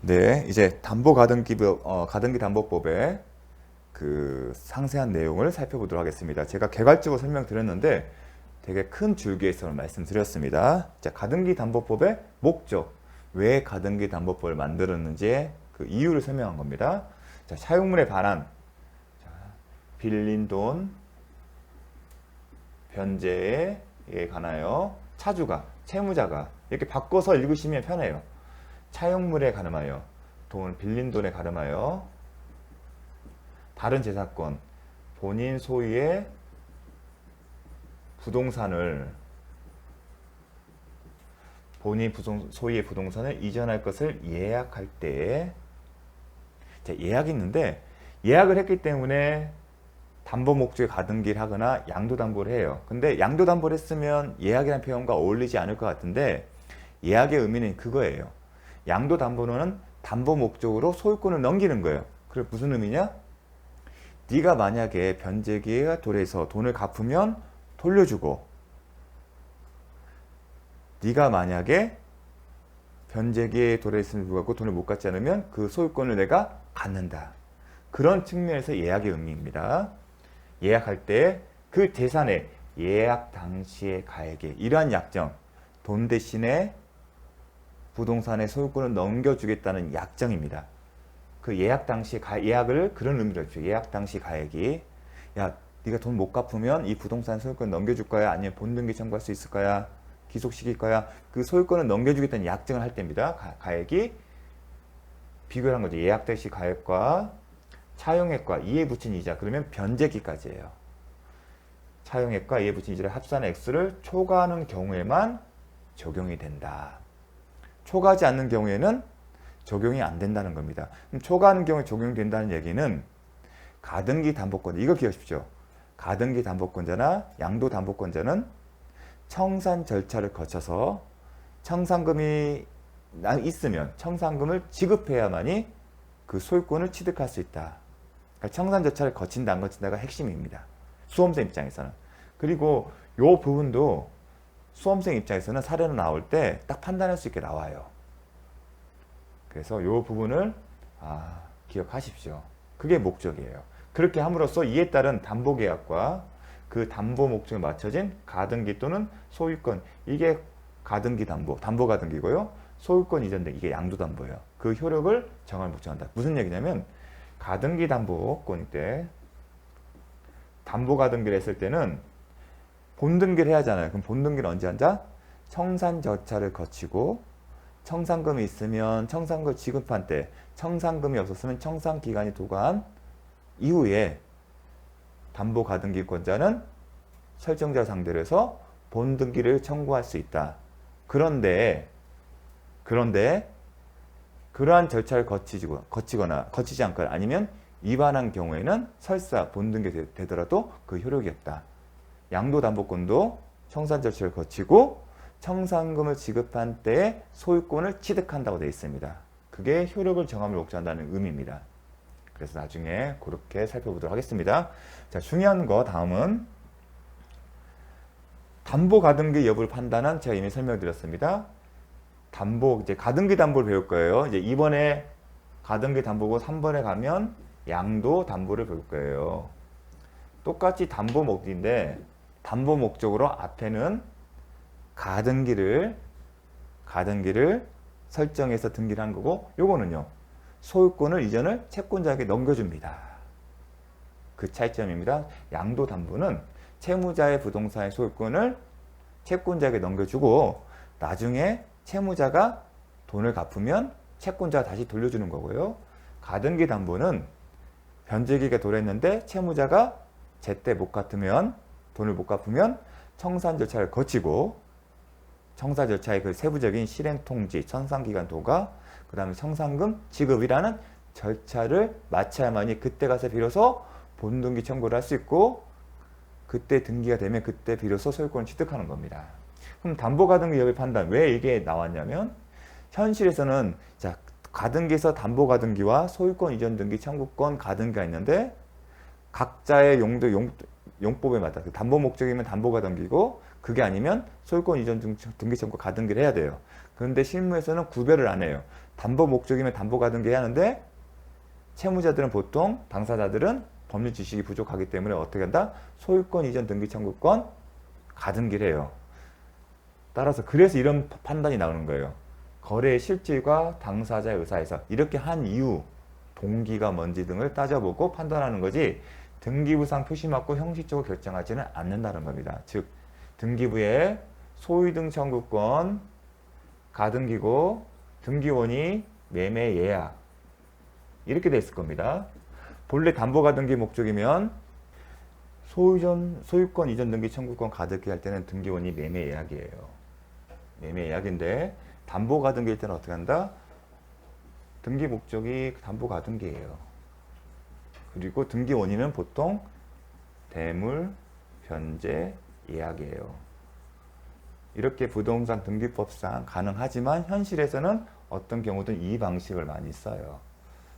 네, 이제 가등기 담보법의 그 상세한 내용을 살펴보도록 하겠습니다. 제가 개괄적으로 설명드렸는데 되게 큰 줄기에서 말씀드렸습니다. 자, 가등기 담보법의 목적, 왜 가등기 담보법을 만들었는지 그 이유를 설명한 겁니다. 자, 사용물의 반환, 자, 빌린 돈, 변제에 관하여 차주가, 채무자가 이렇게 바꿔서 읽으시면 편해요. 차용물에 가름하여, 빌린 돈에 가름하여 다른 재산권, 본인 소유의 부동산을 소유의 부동산을 이전할 것을 예약할 때에, 예약이 있는데 예약을 했기 때문에 담보 목적에 가등기를 하거나 양도담보를 해요. 근데 양도담보를 했으면 예약이라는 표현과 어울리지 않을 것 같은데 예약의 의미는 그거예요. 양도담보는 담보 목적으로 소유권을 넘기는 거예요. 그게 무슨 의미냐? 네가 만약에 변제기가 도래해서 돈을 갚으면 돌려주고, 네가 만약에 변제기에 도래했음에 불구하고 돈을 못 갚지 않으면 그 소유권을 내가 갖는다. 그런 측면에서 예약의 의미입니다. 예약할 때 그 재산의 예약 당시의 가액에 이러한 약정, 돈 대신에 부동산의 소유권을 넘겨주겠다는 약정입니다. 그 예약 당시 예약을 그런 의미로 했죠. 예약 당시 가액이, 야, 네가 돈 못 갚으면 이 부동산 소유권 넘겨줄 거야? 아니면 본등기 청구할 수 있을 거야? 기속시킬 거야? 그 소유권을 넘겨주겠다는 약정을 할 때입니다. 가액이 비교를 한 거죠. 예약 당시 가액과 차용액과 이에 붙인 이자, 그러면 변제기까지예요. 차용액과 이에 붙인 이자를 합산한 액수를 초과하는 경우에만 적용이 된다. 초과하지 않는 경우에는 적용이 안 된다는 겁니다. 그럼 초과하는 경우에 적용된다는 얘기는 가등기 담보권, 이거 기억하십시오. 가등기 담보권자나 양도 담보권자는 청산 절차를 거쳐서 청산금이 있으면 청산금을 지급해야만이 그 소유권을 취득할 수 있다. 그러니까 청산 절차를 거친다 안 거친다가 핵심입니다. 수험생 입장에서는. 그리고 이 부분도 수험생 입장에서는 사례로 나올 때 딱 판단할 수 있게 나와요. 그래서 이 부분을 기억하십시오. 그게 목적이에요. 그렇게 함으로써 이에 따른 담보계약과 그 담보 목적에 맞춰진 가등기 또는 소유권, 이게 가등기 담보 가등기고요. 소유권 이전 등 이게 양도담보예요. 그 효력을 정할 목적한다. 무슨 얘기냐면 가등기 담보권일 때 담보 가등기를 했을 때는 본등기를 해야 하잖아요. 그럼 본등기를 언제 한다? 청산 절차를 거치고 청산금이 있으면 청산금을 지급한 때, 청산금이 없었으면 청산기간이 도과한 이후에 담보 가등기권자는 설정자 상대로 해서 본등기를 청구할 수 있다. 그런데 그러한 절차를 거치지 않거나 아니면 위반한 경우에는 설사 본등기 되더라도 그 효력이 없다. 양도담보권도 청산 절차를 거치고 청산금을 지급한 때에 소유권을 취득한다고 되어 있습니다. 그게 효력을 정함을 목적한다는 의미입니다. 그래서 나중에 그렇게 살펴보도록 하겠습니다. 자, 중요한 거 다음은 담보 가등기 여부를 판단한, 제가 이미 설명드렸습니다. 이제 가등기 담보를 배울 거예요. 이제 이번에 가등기 담보고 3번에 가면 양도 담보를 배울 거예요. 똑같이 담보 목적인데 담보 목적으로 앞에는 가등기를 설정해서 등기를 한 거고, 요거는요 소유권을 이전을 채권자에게 넘겨줍니다. 그 차이점입니다. 양도담보는 채무자의 부동산의 소유권을 채권자에게 넘겨주고 나중에 채무자가 돈을 갚으면 채권자가 다시 돌려주는 거고요. 가등기 담보는 변제기가 도래했는데 채무자가 제때 돈을 못 갚으면 청산 절차를 거치고 청산 절차의 그 세부적인 실행 통지, 청산기간 도과, 그 다음에 청산금 지급이라는 절차를 마쳐야만이 그때 가서 비로소 본등기 청구를 할 수 있고, 그때 등기가 되면 그때 비로소 소유권을 취득하는 겁니다. 그럼 담보가등기 여부의 판단, 왜 이게 나왔냐면 현실에서는 가등기에서 담보가등기와 소유권 이전 등기 청구권 가등기가 있는데 각자의 용법에 맞다. 담보 목적이면 담보가등기고 그게 아니면 소유권 이전 등기 청구 가등기를 해야 돼요. 그런데 실무에서는 구별을 안 해요. 담보 목적이면 담보 가등기 해야 하는데 채무자들은 보통 당사자들은 법률 지식이 부족하기 때문에 어떻게 한다? 소유권 이전 등기 청구권 가등기를 해요. 따라서 그래서 이런 판단이 나오는 거예요. 거래의 실질과 당사자의 의사에서 이렇게 한 이유, 동기가 뭔지 등을 따져보고 판단하는 거지 등기부상 표시 맞고 형식적으로 결정하지는 않는다는 겁니다. 즉 등기부에 소유등 청구권 가등기고 등기원이 매매 예약 이렇게 돼 있을 겁니다. 본래 담보가등기 목적이면 소유권 이전 등기 청구권 가등기 할 때는 등기원이 매매 예약이에요. 매매 예약인데 담보가등기일 때는 어떻게 한다? 등기 목적이 담보가등기예요. 그리고 등기원인은 보통 대물, 변제, 예약이에요. 이렇게 부동산 등기법상 가능하지만 현실에서는 어떤 경우든 이 방식을 많이 써요.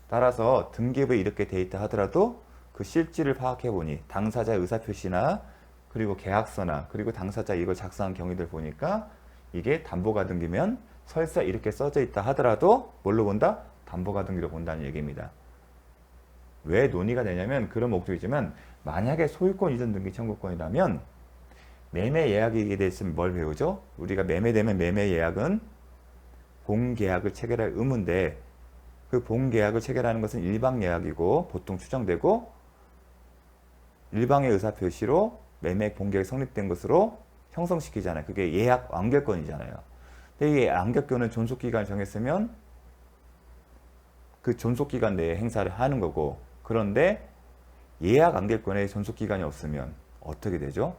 따라서 등기부에 이렇게 돼 있다 하더라도 그 실질을 파악해 보니 당사자의 의사표시나 그리고 계약서나 그리고 당사자 이걸 작성한 경위들 보니까 이게 담보가등기면 설사 이렇게 써져 있다 하더라도 뭘로 본다? 담보가등기로 본다는 얘기입니다. 왜 논의가 되냐면 그런 목적이지만 만약에 소유권 이전 등기 청구권이라면 매매 예약이게 됐으면 뭘 배우죠? 우리가 매매되면 매매 예약은 본계약을 체결할 의무인데 그 본계약을 체결하는 것은 일방 예약이고 보통 추정되고 일방의 의사표시로 매매 본계약이 성립된 것으로 형성시키잖아요. 그게 예약 완결권이잖아요. 근데 이 완결권은 존속기간을 정했으면 그 존속기간 내에 행사를 하는 거고 그런데 예약 완결권에 존속기간이 없으면 어떻게 되죠?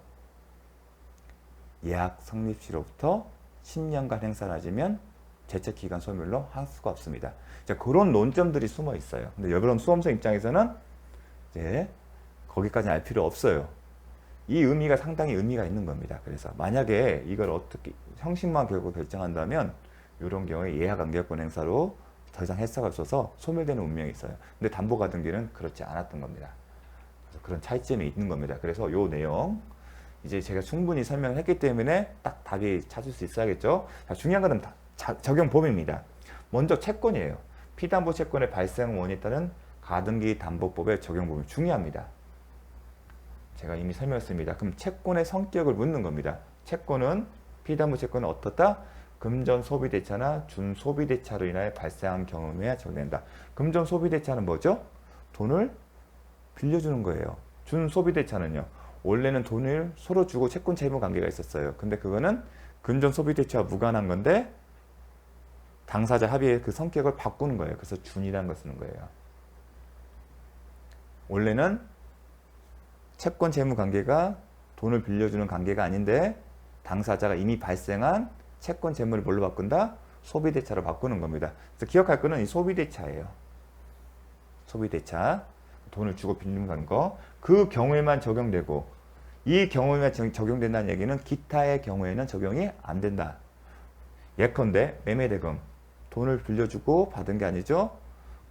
예약 성립 시로부터 10년간 행사를 하지면 제척기간 소멸로 할 수가 없습니다. 자, 그런 논점들이 숨어 있어요. 근데 여러분 수험생 입장에서는 이제 거기까지는 알 필요 없어요. 이 의미가 상당히 의미가 있는 겁니다. 그래서 만약에 이걸 어떻게 형식만 결국 결정한다면 이런 경우에 예약 완결권 행사로 더 이상 할 수가 없어서 소멸되는 운명이 있어요. 근데 담보가등기는 그렇지 않았던 겁니다. 그래서 그런 차이점이 있는 겁니다. 그래서 이 내용 이제 제가 충분히 설명을 했기 때문에 딱 답이 찾을 수 있어야겠죠. 자, 중요한 것은 적용 범위입니다. 먼저 채권이에요. 피담보 채권의 발생 원인에 따른 가등기 담보법의 적용 범위 중요합니다. 제가 이미 설명했습니다. 그럼 채권의 성격을 묻는 겁니다. 채권은 피담보 채권은 어떻다? 금전 소비대차나 준소비대차로 인하여 발생한 경우에 적용된다. 금전 소비대차는 뭐죠? 돈을 빌려주는 거예요. 준소비대차는요. 원래는 돈을 서로 주고 채권 채무 관계가 있었어요. 근데 그거는 금전 소비대차와 무관한 건데 당사자 합의의 그 성격을 바꾸는 거예요. 그래서 준이라는 걸 쓰는 거예요. 원래는 채권 채무 관계가 돈을 빌려주는 관계가 아닌데 당사자가 이미 발생한 채권 채무를 뭘로 바꾼다? 소비대차로 바꾸는 겁니다. 그래서 기억할 거는 이 소비대차예요. 소비대차. 돈을 주고 빌리는 거. 그 경우에만 적용되고 이 경우에만 적용된다는 얘기는 기타의 경우에는 적용이 안 된다. 예컨대 매매대금. 돈을 빌려주고 받은 게 아니죠.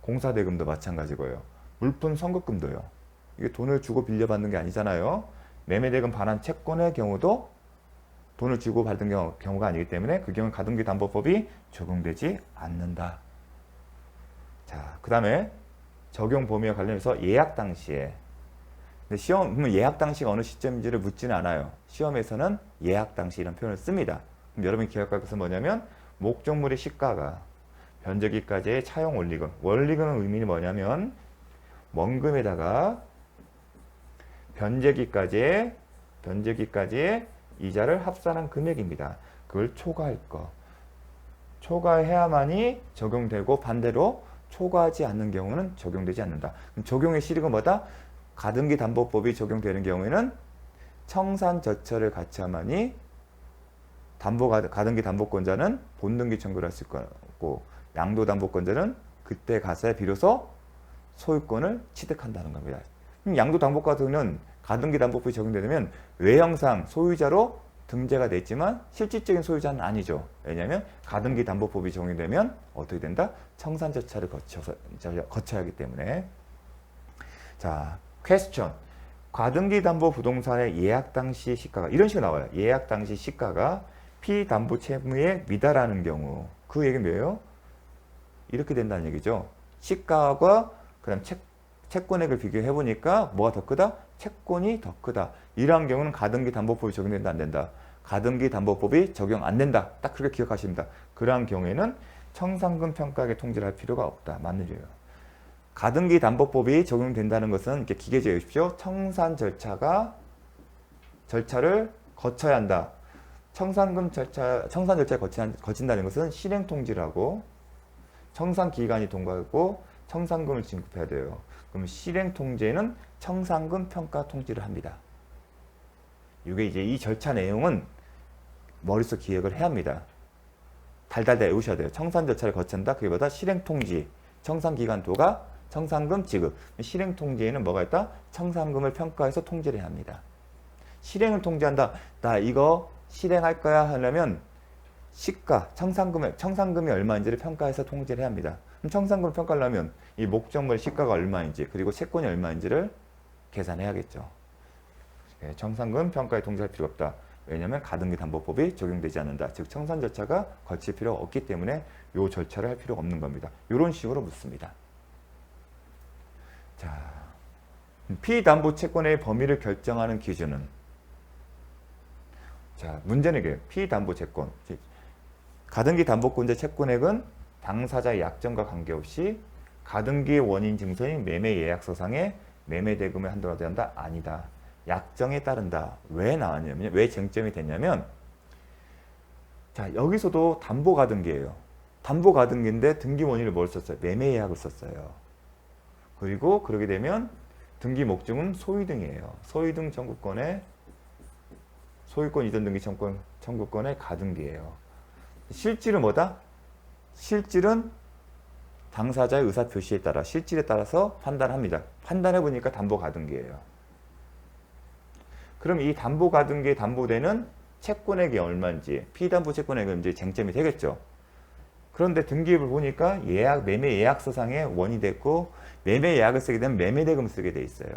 공사대금도 마찬가지고요. 물품 선급금도요. 이게 돈을 주고 빌려받는 게 아니잖아요. 매매대금 반환 채권의 경우도 돈을 주고 받은 경우가 아니기 때문에 그 경우 가등기 담보법이 적용되지 않는다. 자, 그 다음에 적용 범위와 관련해서 예약 당시에 근데 그러면 예약 당시가 어느 시점인지를 묻지는 않아요. 시험에서는 예약 당시 이런 표현을 씁니다. 그럼 여러분이 기억할 것은 뭐냐면 목적물의 시가가 변제기까지의 차용 원리금. 원리금의 의미는 뭐냐면 원금에다가 변제기까지의 이자를 합산한 금액입니다. 그걸 초과할 거. 초과해야만이 적용되고 반대로 초과하지 않는 경우는 적용되지 않는다. 그럼 적용의 실익은 뭐다? 가등기 담보법이 적용되는 경우에는 청산저처를 갖춰야만이 가등기 담보권자는 본등기 청구를 할 수 있고 양도담보권자는 그때 가서야 비로소 소유권을 취득한다는 겁니다. 그럼 양도담보권자는 가등기 담보법이 적용되면 외형상 소유자로 등재가 됐지만 실질적인 소유자는 아니죠. 왜냐하면 가등기 담보법이 적용되면 어떻게 된다? 청산저차를 거쳐야 하기 때문에. 자, 퀘스천. 가등기 담보 부동산의 예약 당시 시가가 이런 식으로 나와요. 예약 당시 시가가 피담보 채무에 미달하는 경우. 그 얘기는 뭐예요? 이렇게 된다는 얘기죠. 시가와 그다음 채권액을 비교해 보니까 뭐가 더 크다? 채권이 더 크다. 이러한 경우는 가등기 담보법이 적용된다 안 된다. 가등기 담보법이 적용 안 된다. 딱 그렇게 기억하십니다. 그러한 경우에는 청산금 평가액의 통지를 할 필요가 없다. 맞는 얘기예요. 가등기 담보법이 적용된다는 것은 이렇게 기계적으로 해주십시오. 절차를 거쳐야 한다. 청산 절차를 거친다는 것은 실행 통지를 하고 청산 기간이 통과하고 청산금을 지급해야 돼요. 그럼 실행 통지에는 청산금 평가 통지를 합니다. 이게 이제 이 절차 내용은 머릿속 기억을 해야 합니다. 달달달 외우셔야 돼요. 청산 절차를 거친다. 그게 뭐다? 실행 통지. 청산 기간 도가 청산금 지급. 실행 통지에는 뭐가 있다? 청산금을 평가해서 통지를 해야 합니다. 실행을 통지한다. 나 이거 실행할 거야 하려면 시가, 청산금이 얼마인지를 평가해서 통지를 해야 합니다. 그럼 청산금을 평가하려면 이 목적물의 시가가 얼마인지 그리고 채권이 얼마인지를 계산해야겠죠. 청산금 평가에 통지할 필요가 없다. 왜냐하면 가등기 담보법이 적용되지 않는다. 즉 청산 절차가 거칠 필요가 없기 때문에 이 절차를 할 필요가 없는 겁니다. 이런 식으로 묻습니다. 자, 피담보 채권의 범위를 결정하는 기준은 자, 문제는 이게 피담보 채권. 가등기 담보권자 채권액은 당사자의 약정과 관계없이 가등기의 원인 증서인 매매 계약서상의 매매 대금을 한도로 한다? 아니다. 약정에 따른다. 왜 나왔냐면, 왜 쟁점이 됐냐면, 자, 여기서도 담보 가등기예요. 담보 가등기인데 등기 원인을 뭘 썼어요? 매매 예약을 썼어요. 그리고 그러게 되면 등기 목적은 소유등이에요. 소유등 청구권의 소유권 이전 등기 청구권의 가등기예요. 실질은 뭐다? 실질은 당사자의 의사 표시에 따라 실질에 따라서 판단합니다. 판단해 보니까 담보 가등기예요. 그럼 이 담보 가등기에 담보되는 채권액이 얼마인지 피담보 채권액은 이제 쟁점이 되겠죠. 그런데 등기입을 보니까 매매 예약서상에 원이 됐고 매매 예약을 쓰게 되면 매매 대금을 쓰게 돼 있어요.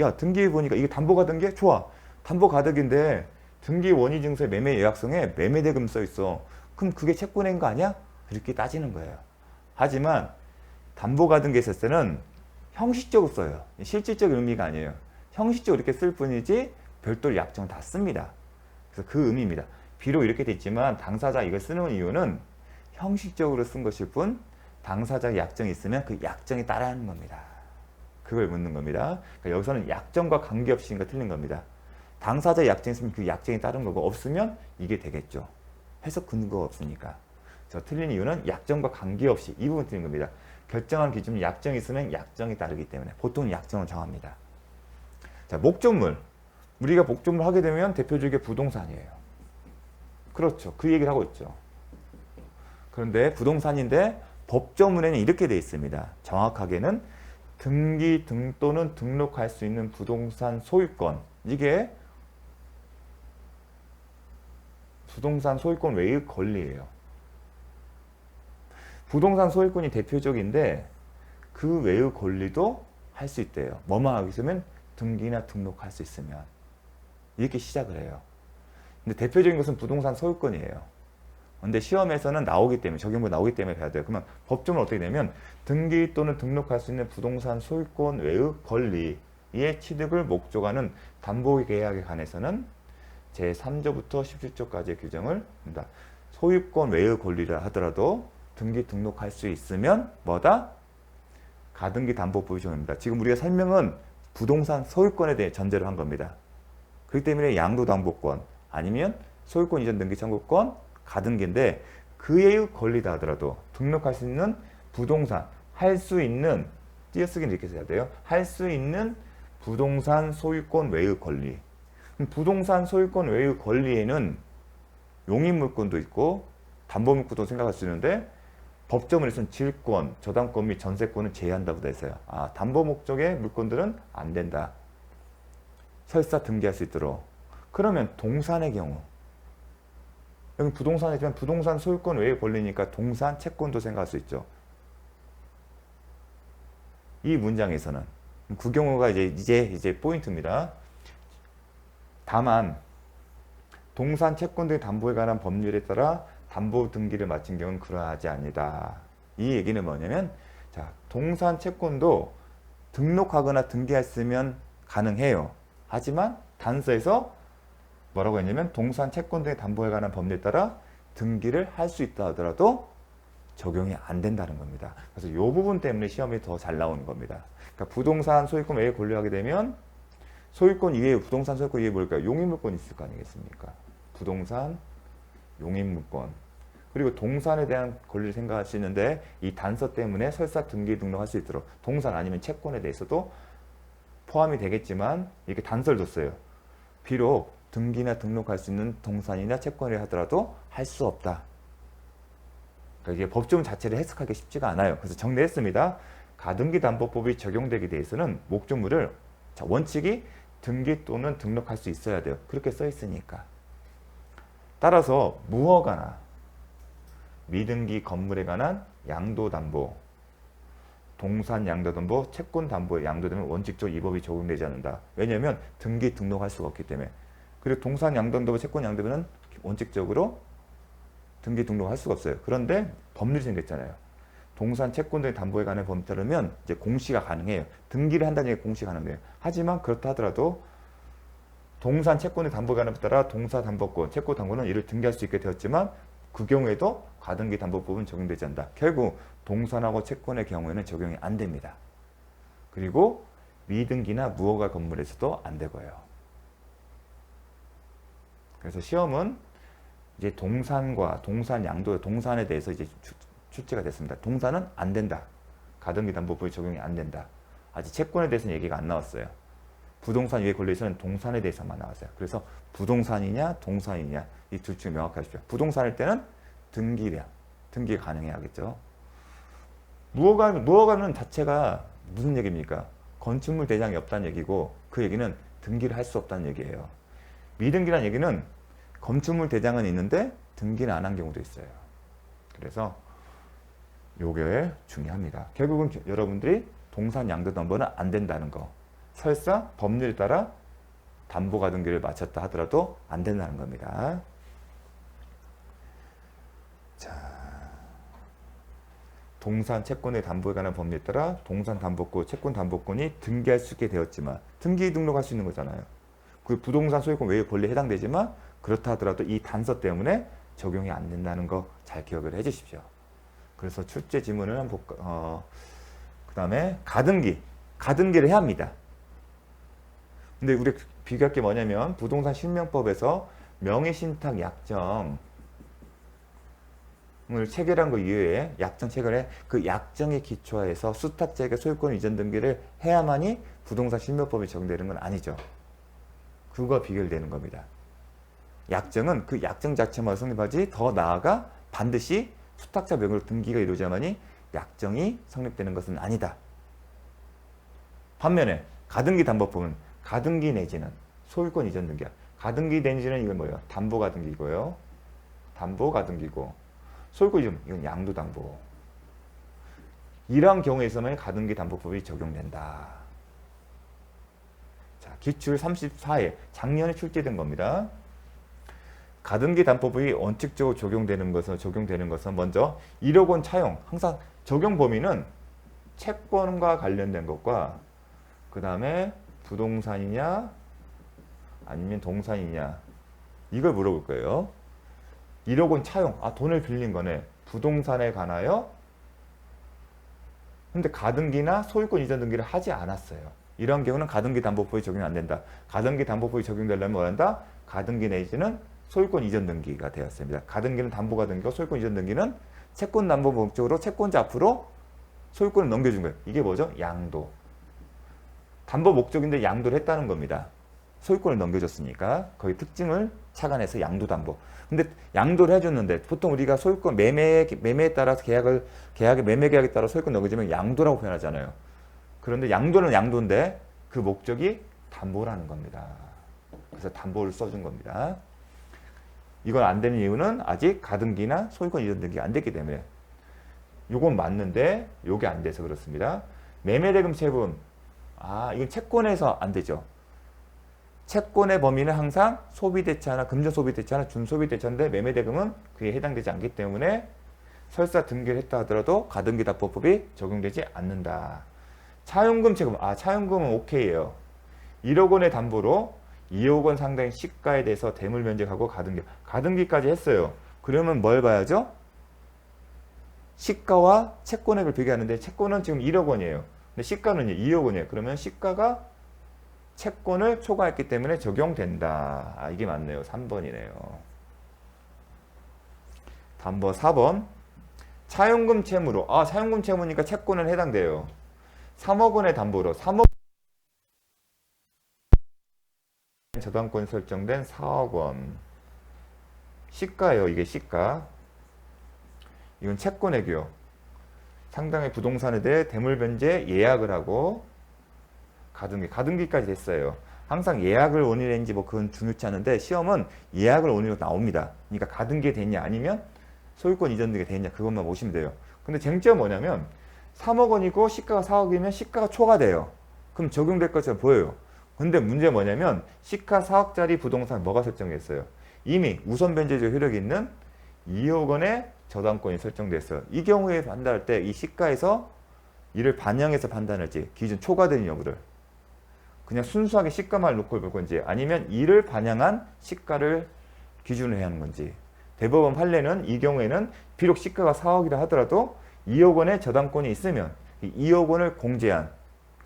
야, 등기입 보니까 이게 담보 가등기? 좋아. 담보 가등기인데 등기 원인 증서의 매매 예약성에 매매 대금 써 있어. 그럼 그게 채권인 거 아니야? 이렇게 따지는 거예요. 하지만 담보 가등기 있을 때는 형식적으로 써요. 실질적 의미가 아니에요. 형식적으로 이렇게 쓸 뿐이지 별도로 약정을 다 씁니다. 그래서 그 의미입니다. 비록 이렇게 돼 있지만 당사자 이걸 쓰는 이유는 형식적으로 쓴 것일 뿐 당사자 약정이 있으면 그 약정에 따라하는 겁니다. 그걸 묻는 겁니다. 그러니까 여기서는 약정과 관계없이가 틀린 겁니다. 당사자 약정이 있으면 그 약정이 따른 거고 없으면 이게 되겠죠. 해석 근거가 없으니까. 저 틀린 이유는 약정과 관계없이 이 부분 틀린 겁니다. 결정한 기준은 약정이 있으면 약정이 따르기 때문에 보통 약정을 정합니다. 자, 목적물. 우리가 목적물 하게 되면 대표적인 부동산이에요. 그렇죠. 그 얘기를 하고 있죠. 그런데 부동산인데 법조문에는 이렇게 되어 있습니다. 정확하게는 등기 등 또는 등록할 수 있는 부동산 소유권. 이게 부동산 소유권 외의 권리예요. 부동산 소유권이 대표적인데 그 외의 권리도 할 수 있대요. 뭐만 하고 있으면 등기나 등록할 수 있으면 이렇게 시작을 해요. 근데 대표적인 것은 부동산 소유권이에요. 근데 시험에서는 나오기 때문에 적용부 나오기 때문에 봐야 돼요. 그러면 법조문은 어떻게 되면 등기 또는 등록할 수 있는 부동산 소유권 외의 권리의 취득을 목적하는 담보계약에 관해서는 제3조부터 17조까지의 규정을 합니다. 소유권 외의 권리라 하더라도 등기 등록할 수 있으면 뭐다? 가등기 담보법이 적용됩니다. 지금 우리가 설명은 부동산 소유권에 대해 전제로 한 겁니다. 그렇기 때문에 양도담보권 아니면 소유권 이전 등기 청구권 가등기인데 그의 권리다 하더라도 등록할 수 있는 부동산 할 수 있는 띄어쓰기는 이렇게 써야 돼요. 할 수 있는 부동산 소유권 외의 권리. 부동산 소유권 외의 권리에는 용익물권도 있고 담보물권도 생각할 수 있는데 법조문에서는 질권, 저당권 및 전세권은 제외한다고 되어 있어요. 아, 담보 목적의 물권들은 안 된다. 설사 등기할 수 있도록. 그러면 동산의 경우 여기 부동산이지만 부동산 소유권 외의 권리니까 동산, 채권도 생각할 수 있죠. 이 문장에서는 그 경우가 이제 포인트입니다. 다만 동산, 채권 등의 담보에 관한 법률에 따라 담보 등기를 마친 경우는 그러하지 아니다. 이 얘기는 뭐냐면, 자, 동산 채권도 등록하거나 등기했으면 가능해요. 하지만 단서에서 뭐라고 했냐면 동산 채권 등의 담보에 관한 법률에 따라 등기를 할 수 있다 하더라도 적용이 안 된다는 겁니다. 그래서 이 부분 때문에 시험이 더 잘 나오는 겁니다. 그러니까 부동산 소유권 외에 권리하게 되면 소유권 이외에 부동산 소유권 이외에 뭘까요? 용익물권이 있을 거 아니겠습니까? 부동산, 용익물권. 그리고 동산에 대한 권리를 생각하시는데 이 단서 때문에 설사 등기 등록할 수 있도록 동산 아니면 채권에 대해서도 포함이 되겠지만 이렇게 단서를 줬어요. 비록 등기나 등록할 수 있는 동산이나 채권이라 하더라도 할 수 없다. 그러니까 이게 법조문 자체를 해석하기 쉽지가 않아요. 그래서 정리했습니다. 가등기 담보법이 적용되기 위해서는 목적물을 원칙이 등기 또는 등록할 수 있어야 돼요. 그렇게 써 있으니까. 따라서 무허가나 미등기 건물에 관한 양도담보, 동산 양도담보, 채권 담보에 양도되면 원칙적으로 이 법이 적용되지 않는다. 왜냐하면 등기 등록할 수가 없기 때문에. 그리고 동산 양도담보, 채권 양도되면 원칙적으로 등기 등록할 수가 없어요. 그런데 법률이 생겼잖아요. 동산 채권 등의 담보에 관한 법에 따르면 이제 공시가 가능해요. 등기를 한다는 얘기 공시가 가능해요. 하지만 그렇다 하더라도 동산 채권의 담보에 관한 법에 따라 동사담보권, 채권 담보는 이를 등기할 수 있게 되었지만 그 경우에도 가등기 담보법은 적용되지 않는다. 결국 동산하고 채권의 경우에는 적용이 안 됩니다. 그리고 미등기나 무허가 건물에서도 안 되고요. 그래서 시험은 이제 동산과 동산 양도, 동산에 대해서 이제 출제가 됐습니다. 동산은 안 된다. 가등기 담보법이 적용이 안 된다. 아직 채권에 대해서는 얘기가 안 나왔어요. 부동산 위에 권리에서는 동산에 대해서만 나왔어요. 그래서 부동산이냐 동산이냐 이 둘 중에 명확하십시오. 부동산일 때는 등기가 가능해야겠죠. 무허가는 자체가 무슨 얘기입니까? 건축물 대장이 없다는 얘기고 그 얘기는 등기를 할 수 없다는 얘기예요. 미등기라는 얘기는 건축물 대장은 있는데 등기는 안 한 경우도 있어요. 그래서 요게 중요합니다. 결국은 여러분들이 동산 양도담보는 안 된다는 거. 설사 법률에 따라 담보가등기를 마쳤다 하더라도 안 된다는 겁니다. 자, 동산 채권의 담보에 관한 법률에 따라 동산 담보권, 채권 담보권이 등기할 수 있게 되었지만 등기 등록할 수 있는 거잖아요. 그 부동산 소유권 외의 권리에 해당되지만 그렇다 하더라도 이 단서 때문에 적용이 안 된다는 거 잘 기억을 해 주십시오. 그래서 출제 지문을 한번 볼까? 그 다음에 가등기를 해야 합니다. 근데 우리 비교할 게 뭐냐면 부동산 실명법에서 명의신탁 약정을 체결한 거 이외에 약정 체결해 그 약정에 기초해서 수탁자에게 소유권 이전 등기를 해야만이 부동산 실명법이 적용되는 건 아니죠. 그거 비교되는 겁니다. 약정은 그 약정 자체만 성립하지 더 나아가 반드시 수탁자 명의로 등기가 이루어져야만이 약정이 성립되는 것은 아니다. 반면에 가등기 담보법은 가등기 내지는 소유권 이전 등기야. 가등기 내지는 이건 뭐예요? 담보가등기고요. 담보가등기고 소유권 이전 이건 양도담보. 이러한 경우에서만 가등기 담보법이 적용된다. 자, 기출 34회 작년에 출제된 겁니다. 가등기 담보법이 원칙적으로 적용되는 것은 먼저 1억 원 차용. 항상 적용 범위는 채권과 관련된 것과 그 다음에 부동산이냐 아니면 동산이냐 이걸 물어볼 거예요. 1억 원 차용. 돈을 빌린 거네. 부동산에 관하여 근데 가등기나 소유권 이전 등기를 하지 않았어요. 이런 경우는 가등기 담보법이 적용이 안 된다. 가등기 담보법이 적용되려면 뭐 한다? 가등기 내지는 소유권 이전 등기가 되었습니다. 가등기는 담보가등기고 소유권 이전 등기는 채권 담보 목적으로 채권자 앞으로 소유권을 넘겨준 거예요. 이게 뭐죠? 양도. 담보 목적인데 양도를 했다는 겁니다. 소유권을 넘겨줬으니까 거의 특징을 착안해서 양도담보. 근데 양도를 해줬는데 보통 우리가 소유권 매매에 따라서 매매 계약에 따라 소유권 넘겨주면 양도라고 표현하잖아요. 그런데 양도는 양도인데 그 목적이 담보라는 겁니다. 그래서 담보를 써준 겁니다. 이건 안 되는 이유는 아직 가등기나 소유권 이전 등기가 안 됐기 때문에. 이건 맞는데 이게 안 돼서 그렇습니다. 매매대금 체분. 이건 채권에서 안 되죠. 채권의 범위는 항상 소비대차나 금전소비대차나 준소비대차인데 매매대금은 그에 해당되지 않기 때문에 설사 등기를 했다 하더라도 가등기납부법이 적용되지 않는다. 차용금 채권, 차용금은 오케이예요. 1억 원의 담보로 2억 원 상당의 시가에 대해서 대물 면제하고 가등기까지 했어요. 그러면 뭘 봐야죠? 시가와 채권액을 비교하는데 채권은 지금 1억 원이에요. 근데 시가는 2억 원이에요. 그러면 시가가 채권을 초과했기 때문에 적용된다. 이게 맞네요. 3번이네요. 담보 4번. 차용금 채무로. 차용금 채무니까 채권은 해당돼요. 3억 원의 담보로 3억 저당권이 설정된 4억 원. 시가예요. 이게 시가. 이건 채권액이요. 상당히 부동산에 대해 대물변제 예약을 하고 가등기까지 됐어요. 항상 예약을 원인으로 했는지 그건 중요치 않은데 시험은 예약을 원인으로 나옵니다. 그러니까 가등기 됐냐 아니면 소유권 이전 등이 됐냐 그것만 보시면 돼요. 근데 쟁점은 뭐냐면 3억 원이고 시가가 4억이면 시가가 초과돼요. 그럼 적용될 것처럼 보여요. 근데 문제는 뭐냐면 시가 4억짜리 부동산 뭐가 설정됐어요? 이미 우선 변제적 효력이 있는 2억 원의 저당권이 설정됐어요. 이 경우에 판단할 때 이 시가에서 이를 반영해서 판단할지 기준 초과되는 여부를 그냥 순수하게 시가만 놓고 볼 건지 아니면 이를 반영한 시가를 기준으로 해야 하는 건지. 대법원 판례는 이 경우에는 비록 시가가 4억이라 하더라도 2억 원의 저당권이 있으면 2억 원을 공제한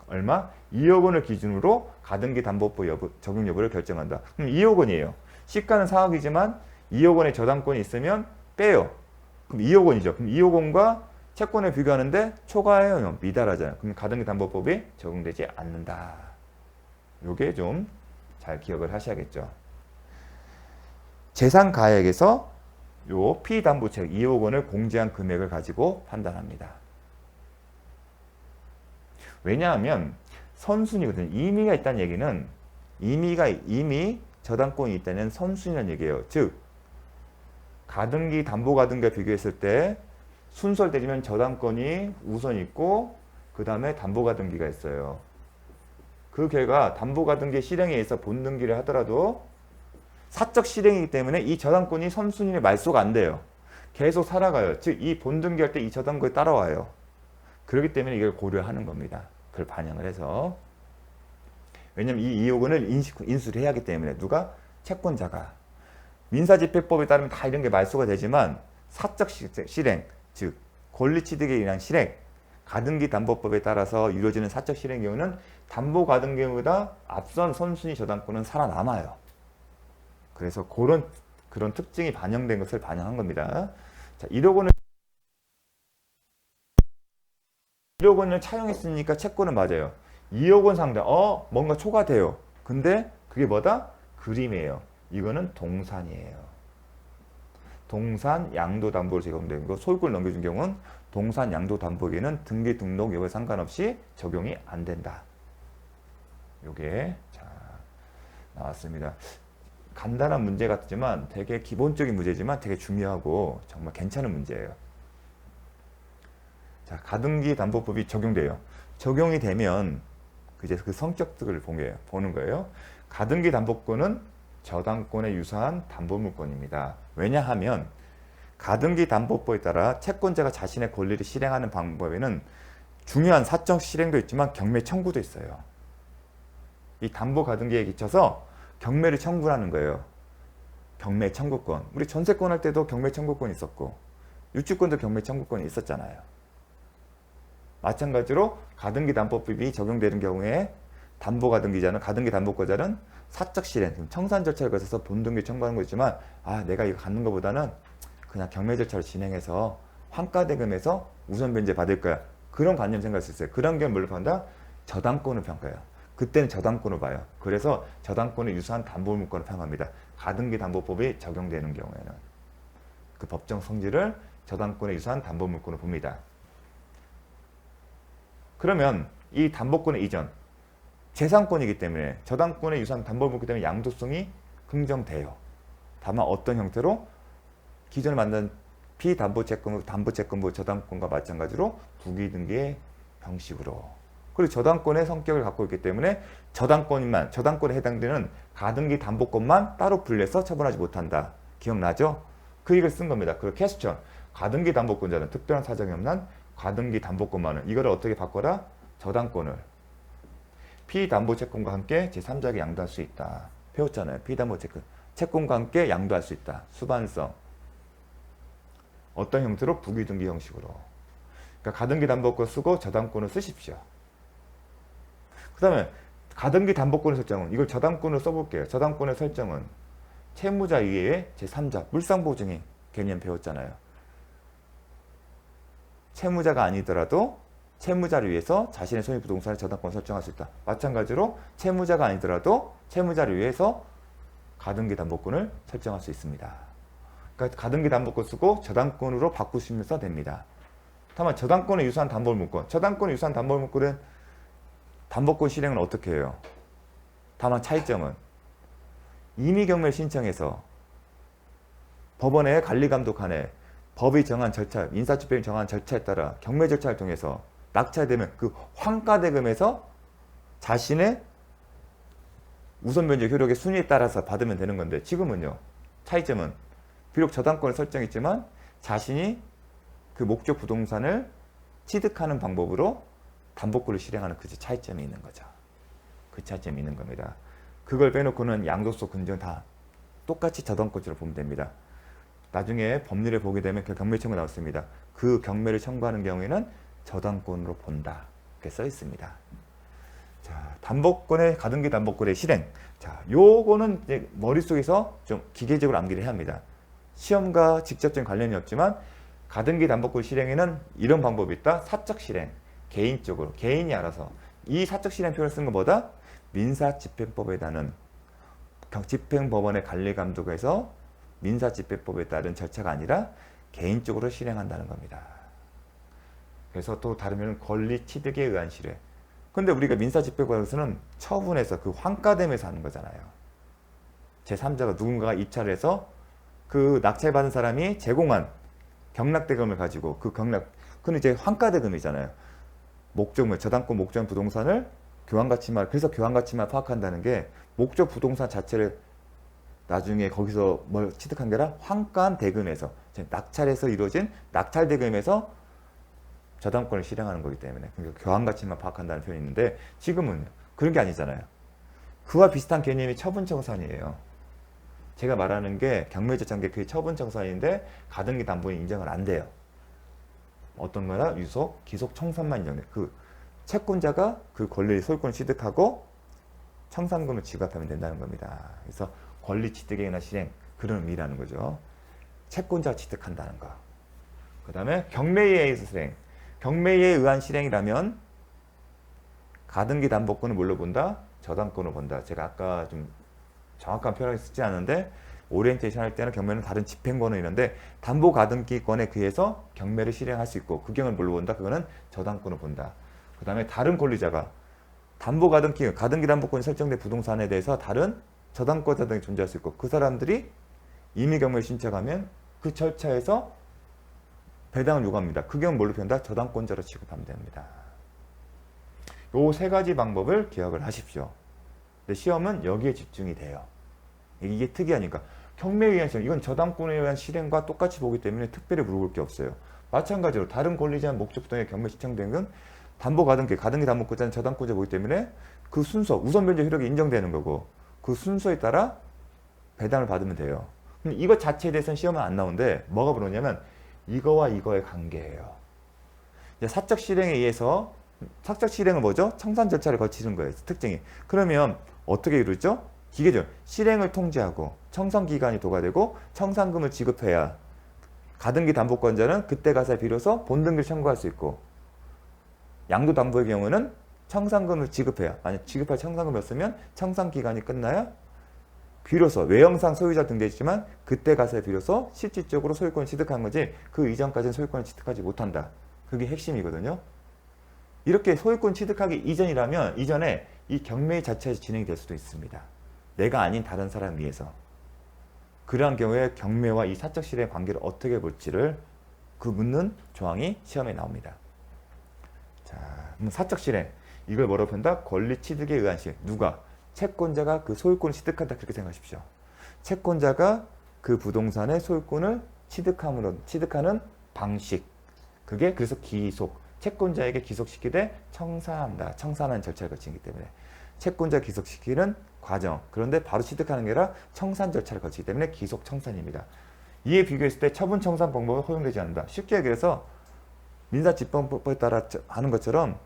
얼마? 2억 원을 기준으로 가등기 담보법 적용 여부를 결정한다. 그럼 2억 원이에요. 시가는 4억이지만 2억 원의 저당권이 있으면 빼요. 그럼 2억 원이죠. 그럼 2억 원과 채권을 비교하는데 초과해요. 미달하잖아요. 그럼 가등기 담보법이 적용되지 않는다. 요게 좀 잘 기억을 하셔야겠죠. 재산가액에서 요 피담보책 2억 원을 공제한 금액을 가지고 판단합니다. 왜냐하면 선순위거든요. 임의가 있다는 얘기는 이미 저당권이 있다는 선순위라는 얘기예요. 즉 가등기 담보가등기와 비교했을 때 순서를 따지면 저당권이 우선 있고 그 다음에 담보가등기가 있어요. 그 결과 담보가등기 실행에 의해서 본등기를 하더라도 사적 실행이기 때문에 이 저당권이 선순위에 말소가 안 돼요. 계속 살아가요. 즉 이 본등기할 때 이 저당권이 따라와요. 그렇기 때문에 이걸 고려하는 겁니다. 그걸 반영을 해서. 왜냐면 이 2억 원을 인수를 해야 하기 때문에 누가? 채권자가. 민사집행법에 따르면 다 이런 게 말소가 되지만 사적 실행, 즉 권리취득에 의한 실행, 가등기 담보법에 따라서 이루어지는 사적 실행 경우는 담보가등기보다 앞선 선순위 저당권은 살아남아요. 그래서 그런 특징이 반영된 것을 반영한 겁니다. 자, 1억 원을 차용했으니까 채권은 맞아요. 2억 원 상당, 뭔가 초과돼요. 근데 그게 뭐다? 그림이에요. 이거는 동산이에요. 동산 양도담보로 적용된 거, 소유권을 넘겨준 경우는 동산 양도담보에는 등기 등록 여부에 상관없이 적용이 안 된다. 요게 자 나왔습니다. 간단한 문제 같지만 되게 기본적인 문제지만 되게 중요하고 정말 괜찮은 문제예요. 자, 가등기 담보법이 적용돼요. 적용이 되면 이제 그 성격들을 보는 거예요. 가등기 담보권은 저당권에 유사한 담보물권입니다. 왜냐하면 가등기 담보법에 따라 채권자가 자신의 권리를 실행하는 방법에는 중요한 사적 실행도 있지만 경매 청구도 있어요. 이 담보 가등기에 기쳐서 경매를 청구하는 거예요. 경매 청구권. 우리 전세권 할 때도 경매 청구권이 있었고 유치권도 경매 청구권이 있었잖아요. 마찬가지로 가등기 담보법이 적용되는 경우에 담보 가등기자는 가등기 담보권자는 사적 실행, 청산 절차를 거쳐서 본등기 청구하는 거지만 내가 이거 갖는 것보다는 그냥 경매 절차를 진행해서 환가대금에서 우선 변제 받을 거야. 그런 관념 생각할 수 있어요. 그런 경우 뭘로 판다? 저당권을 평가해요. 그때는 저당권을 봐요. 그래서 저당권에 유사한 담보물권을 평가합니다. 가등기 담보법이 적용되는 경우에는 그 법정 성질을 저당권에 유사한 담보물권을 봅니다. 그러면 이 담보권의 이전 재산권이기 때문에 저당권에 유사한 담보물권 때문에 양도성이 긍정돼요. 다만 어떤 형태로? 기존에 만든 비담보채권부, 담보채권부, 저당권과 마찬가지로 부기등기의 형식으로 그리고 저당권의 성격을 갖고 있기 때문에 저당권에 해당되는 가등기 담보권만 따로 분리해서 처분하지 못한다. 기억나죠? 그 얘기를 쓴 겁니다. 그 퀘스천. 가등기 담보권자는 특별한 사정이 없는 가등기 담보권만은 이거를 어떻게 바꿔라? 저당권을 피담보 채권과 함께 제3자에게 양도할 수 있다. 배웠잖아요. 피담보 채권과 함께 양도할 수 있다. 수반성. 어떤 형태로? 부기등기 형식으로. 그러니까 가등기 담보권 쓰고 저당권을 쓰십시오. 그 다음에 가등기 담보권의 설정은 이걸 저당권으로 써볼게요. 저당권의 설정은 채무자 이외의 제3자 물상보증의 개념 배웠잖아요. 채무자가 아니더라도 채무자를 위해서 자신의 소유 부동산의 저당권을 설정할 수 있다. 마찬가지로 채무자가 아니더라도 채무자를 위해서 가등기 담보권을 설정할 수 있습니다. 그러니까 가등기 담보권 쓰고 저당권으로 바꾸시면서 됩니다. 다만 저당권의 유사한 담보물권, 저당권의 유사한 담보물권은 담보권 실행은 어떻게 해요? 다만 차이점은 임의경매를 신청해서 법원의 관리감독관에 법이 정한 절차, 민사집행이 정한 절차에 따라 경매 절차를 통해서 낙찰되면 그 환가대금에서 자신의 우선 변제 효력의 순위에 따라서 받으면 되는 건데 지금은요. 차이점은 비록 저당권을 설정했지만 자신이 그 목적 부동산을 취득하는 방법으로 담보권을 실행하는 그 차이점이 있는 거죠. 그 차이점이 있는 겁니다. 그걸 빼놓고는 양도소 근저는 다 똑같이 저당권으로 보면 됩니다. 나중에 법률에 보게 되면 그 경매 청구 나왔습니다. 그 경매를 청구하는 경우에는 저당권으로 본다. 이렇게 써 있습니다. 자, 담보권의 가등기 담보권의 실행. 자, 요거는 이제 머릿속에서 좀 기계적으로 암기를 해야 합니다. 시험과 직접적인 관련이 없지만 가등기 담보권 실행에는 이런 방법이 있다. 사적 실행. 개인적으로 개인이 알아서 이 사적 실행 표현을 쓴 것보다 민사집행법에 따른 집행법원의 관리감독에서 민사집행법에 따른 절차가 아니라 개인적으로 실행한다는 겁니다. 그래서 또 다르면 권리 취득에 의한 실행. 근데 우리가 민사집행법에서는 처분해서 그 환가됨에서 하는 거잖아요. 제3자가 누군가가 입찰을 해서 그 낙찰받은 사람이 제공한 경락대금을 가지고 그건 이제 환가대금이잖아요. 목적물, 저당권 목적 부동산을 교환가치만, 그래서 교환가치만 파악한다는 게 목적 부동산 자체를 나중에 거기서 뭘 취득한 게 아니라 환가한 대금에서, 낙찰에서 이루어진 낙찰 대금에서 저당권을 실행하는 거기 때문에 그러니까 교환가치만 파악한다는 표현이 있는데 지금은 그런 게 아니잖아요. 그와 비슷한 개념이 처분청산이에요. 제가 말하는 게 경매제창계 그게 처분청산인데 가등기 담보인 인정은 안 돼요. 어떤 거나 유속, 기속, 청산만 인정돼. 그 채권자가 그 권리 소유권을 취득하고 청산금을 지급하면 된다는 겁니다. 그래서 권리 취득에 의한 실행 그런 의미라는 거죠. 채권자가 취득한다는 거. 그 다음에 경매에 의해서 실행. 경매에 의한 실행이라면 가등기 담보권을 뭘로 본다? 저당권으로 본다. 제가 아까 좀 정확한 표현을 쓰지 않은데 오리엔테이션 할 때는 경매는 다른 집행권을 있는데 담보 가등기권에 의해서 경매를 실행할 수 있고 그 경우는 뭘로 본다? 그거는 저당권을 본다. 그 다음에 다른 권리자가 담보 가등기 담보권이 설정된 부동산에 대해서 다른 저당권자 등이 존재할 수 있고 그 사람들이 임의 경매를 신청하면 그 절차에서 배당을 요구합니다. 그 경우는 뭘로 표현한다? 저당권자로 취급하면 됩니다. 요 세 가지 방법을 기억을 하십시오. 근데 시험은 여기에 집중이 돼요. 이게 특이하니까. 경매에 의한 실행, 이건 저당권에 의한 실행과 똑같이 보기 때문에 특별히 물어볼 게 없어요. 마찬가지로 다른 권리자 목적 부동의 경매 신청된 건 담보 가등기 담보권자는 저당권자 보기 때문에 그 순서, 우선 변제 효력이 인정되는 거고 그 순서에 따라 배당을 받으면 돼요. 그럼 이것 자체에 대해서는 시험은 안 나오는데 뭐가 물어보냐면 이거와 이거의 관계예요. 이제 사적 실행에 의해서 사적 실행은 뭐죠? 청산 절차를 거치는 거예요. 특징이. 그러면 어떻게 이루죠? 기계죠. 실행을 통지하고 청산 기간이 도과되고 청산금을 지급해야 가등기 담보권자는 그때 가서 비로소 본등기를 청구할 수 있고 양도 담보의 경우는 청산금을 지급해야 만약 지급할 청산금이었으면 청산 기간이 끝나야 비로소 외형상 소유자 등재했지만 그때 가서 비로소 실질적으로 소유권을 취득한 거지 그 이전까지는 소유권을 취득하지 못한다. 그게 핵심이거든요. 이렇게 소유권 취득하기 이전이라면 이전에 이 경매 자체에서 진행이 될 수도 있습니다. 내가 아닌 다른 사람 위해서. 그러한 경우에 경매와 이 사적 실행 관계를 어떻게 볼지를 그 묻는 조항이 시험에 나옵니다. 자, 사적 실행. 이걸 뭐라고 표현한다? 권리 취득에 의한 시행. 누가? 채권자가 그 소유권을 취득한다. 그렇게 생각하십시오. 채권자가 그 부동산의 소유권을 취득하는 방식. 그게 그래서 기속. 채권자에게 기속시키되 청산한다. 청산하는 절차를 거치기 때문에. 채권자 기속시키는 과정. 그런데 바로 취득하는 게 아니라 청산 절차를 거치기 때문에 기속 청산입니다. 이에 비교했을 때 처분 청산 방법은 허용되지 않는다. 쉽게 얘기해서 민사집행법에 따라 하는 것처럼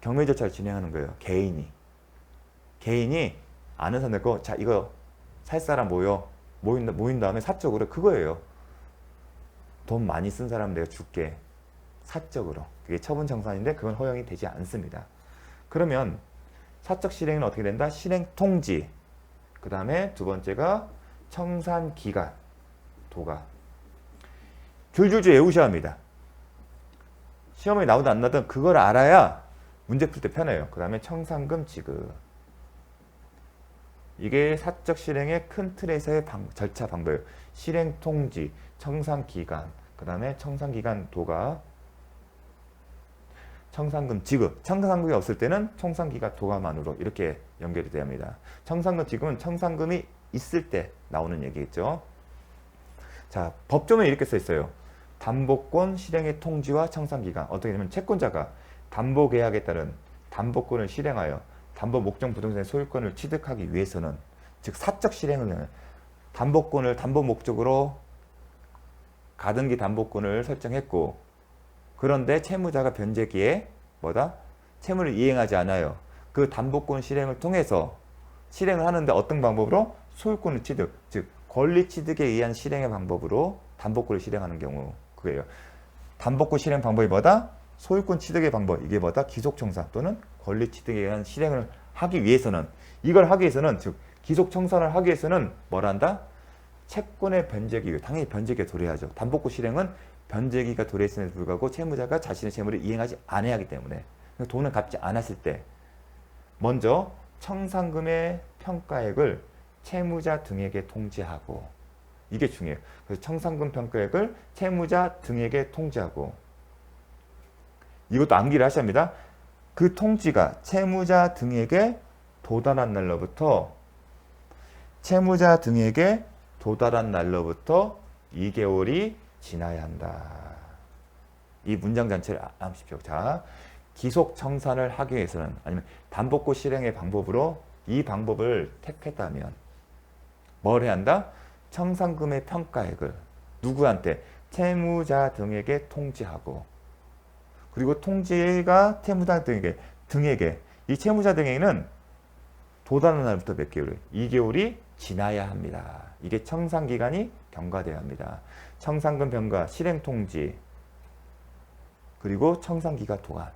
경매 절차를 진행하는 거예요. 개인이 아는 사람 내고 자 이거 살 사람 모인 다음에 사적으로 그거예요. 돈 많이 쓴 사람 내가 줄게. 사적으로. 그게 처분 청산인데 그건 허용이 되지 않습니다. 그러면 사적 실행은 어떻게 된다? 실행 통지. 그 다음에 두 번째가 청산 기간. 도가. 줄줄줄 외우셔야 합니다. 시험에 나오든 안 나든 그걸 알아야 문제 풀 때 편해요. 그 다음에 청산금 지급. 이게 사적 실행의 큰 틀에서의 절차 방법이에요. 실행 통지, 청산 기간, 그 다음에 청산 기간 도가, 청산금 지급. 청산금이 없을 때는 청산 기간 도가만으로 이렇게 연결이 됩니다. 청산금 지급은 청산금이 있을 때 나오는 얘기겠죠. 자, 법조문에 이렇게 써 있어요. 담보권 실행의 통지와 청산기간. 어떻게 되면 채권자가 담보계약에 따른 담보권을 실행하여 담보 목적 부동산의 소유권을 취득하기 위해서는, 즉 사적 실행을 담보권을 담보 목적으로 가등기 담보권을 설정했고, 그런데 채무자가 변제기에 채무를 이행하지 않아요. 그 담보권 실행을 통해서 실행을 하는데 어떤 방법으로? 소유권을 취득, 즉 권리 취득에 의한 실행의 방법으로 담보권을 실행하는 경우, 그거예요. 담보권 실행 방법이 소유권 취득의 방법. 이게 기속청산 또는 권리 취득에 의한 실행을 하기 위해서는, 이걸 하기 위해서는, 즉 기속청산을 하기 위해서는 뭘 한다? 채권의 변제기, 당연히 변제기가 도래하죠. 담보권 실행은 변제기가 도래했음에도 불구하고 채무자가 자신의 채무를 이행하지 않아야 하기 때문에, 돈을 갚지 않았을 때 먼저 청산금의 평가액을 채무자 등에게 통지하고, 이게 중요해요. 그래서 청산금 평가액을 채무자 등에게 통지하고, 이것도 암기를 하셔야 합니다. 그 통지가 채무자 등에게 도달한 날로부터 2개월이 지나야 한다. 이 문장 전체를 암시십시오. 자, 기속 청산을 하기 위해서는, 아니면 담보권 실행의 방법으로 이 방법을 택했다면 뭘 해야 한다? 청산금의 평가액을 누구한테? 채무자 등에게 통지하고, 그리고 통지가 채무자 등에게 이 채무자 등에게는 도달한 날부터 몇 개월? 2개월이 지나야 합니다. 이게 청산기간이 경과되어야 합니다. 청산금 병가, 실행 통지, 그리고 청산기간 도관.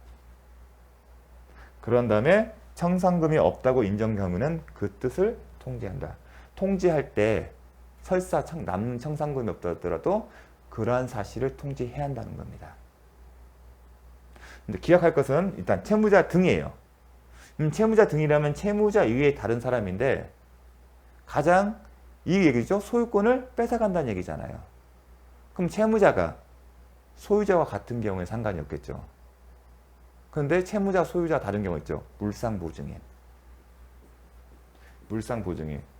그런 다음에 청산금이 없다고 인정 경우는 그 뜻을 통지한다. 통지할 때 설사 남는 청산금이 없다 하더라도 그러한 사실을 통지해야 한다는 겁니다. 근데 기억할 것은 일단 채무자 등이에요. 채무자 등이라면 채무자 이외에 다른 사람인데, 가장 이 얘기죠. 소유권을 뺏어간다는 얘기잖아요. 그럼 채무자가 소유자와 같은 경우에 상관이 없겠죠. 그런데 채무자, 소유자 다른 경우 있죠. 물상보증인